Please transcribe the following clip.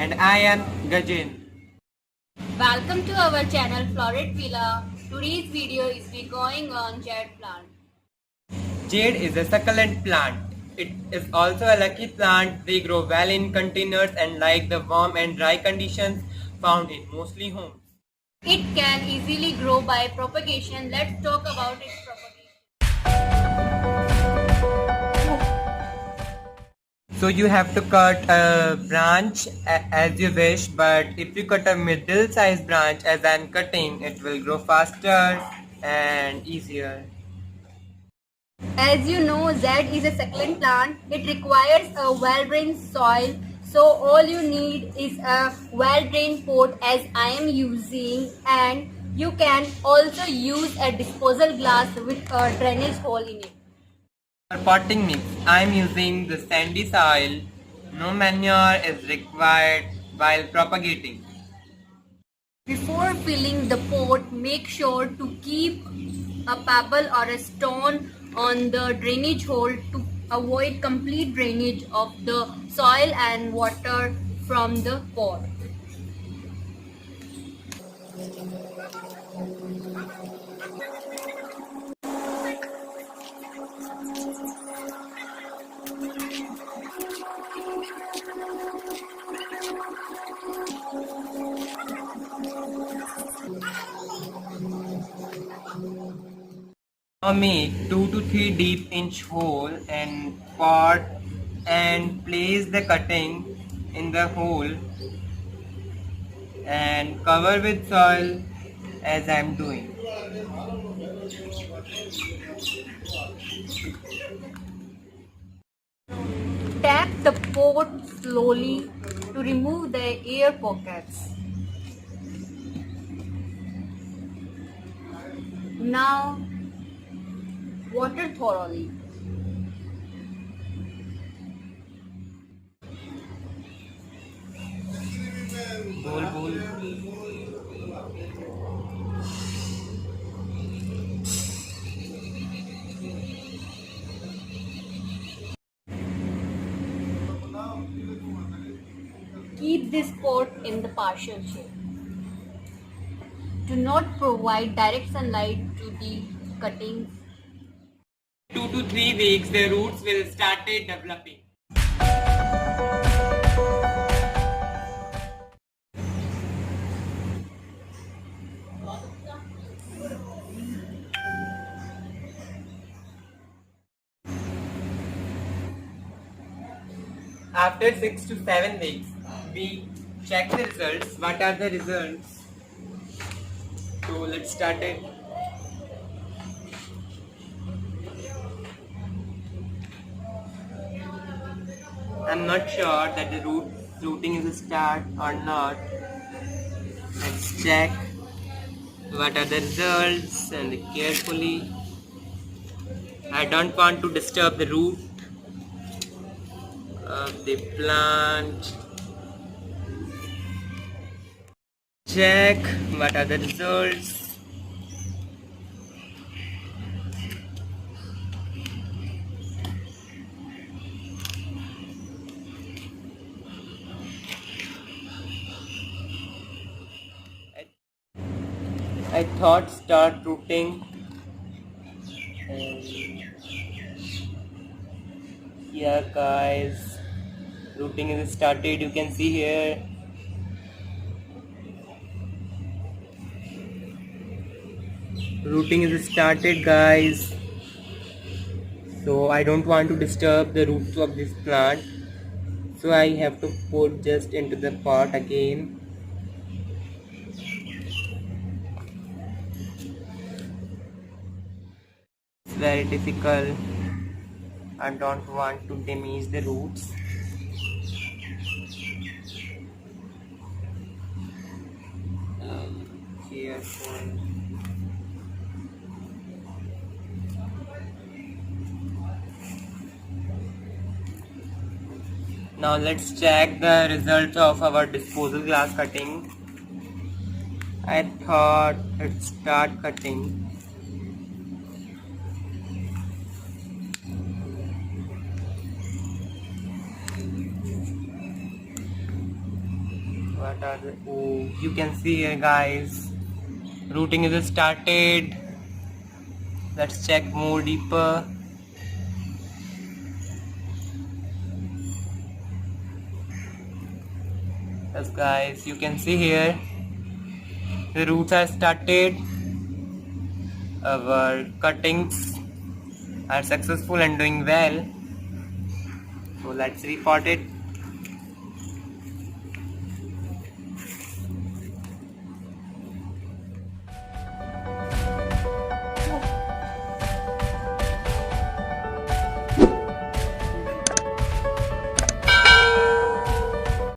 And I am Gajin. Welcome to our channel Floret Villa. Today's video is be going on jade plant. Jade is a succulent plant. It is also a lucky plant. They grow well in containers and like the warm and dry conditions found in mostly homes. It can easily grow by propagation. Let's talk about its propagation. So you have to cut a branch as you wish, but if you cut a middle-sized branch as I'm cutting, it will grow faster and easier. As you know, jade is a succulent plant. It requires a well-drained soil. So all you need is a well-drained pot as I am using, and you can also use a disposal glass with a drainage hole in it. For potting mix, I am using the sandy soil. No manure is required while propagating. Before filling the pot, make sure to keep a pebble or a stone on the drainage hole to avoid complete drainage of the soil and water from the pot. Now make 2 to 3 deep inch hole and pot and place the cutting in the hole and cover with soil as I am doing. Tap the pot slowly to remove the air pockets. Now water thoroughly. Bol. Keep this pot in the partial shade. Do not provide direct sunlight to the cuttings. 2 to 3 weeks the roots will start developing. After 6 to 7 weeks, we check the results. What are the results? So let's start it. I'm not sure that the rooting is a start or not. Let's check what are the results and carefully. I don't want to disturb the root of the plant. Check what are the results. I thought start rooting. And yeah guys, rooting is started. You can see here. Rooting is started guys. So I don't want to disturb the roots of this plant. So I have to put just into the pot again. It's very difficult. I don't want to damage the roots. Careful. Now let's check the results of our disposal glass cutting. I thought let's start cutting. what are the, oh, you can see here guys, rooting is started. Let's check more deeper. Yes guys, you can see here the roots are started. Our cuttings are successful and doing well. So let's repot it.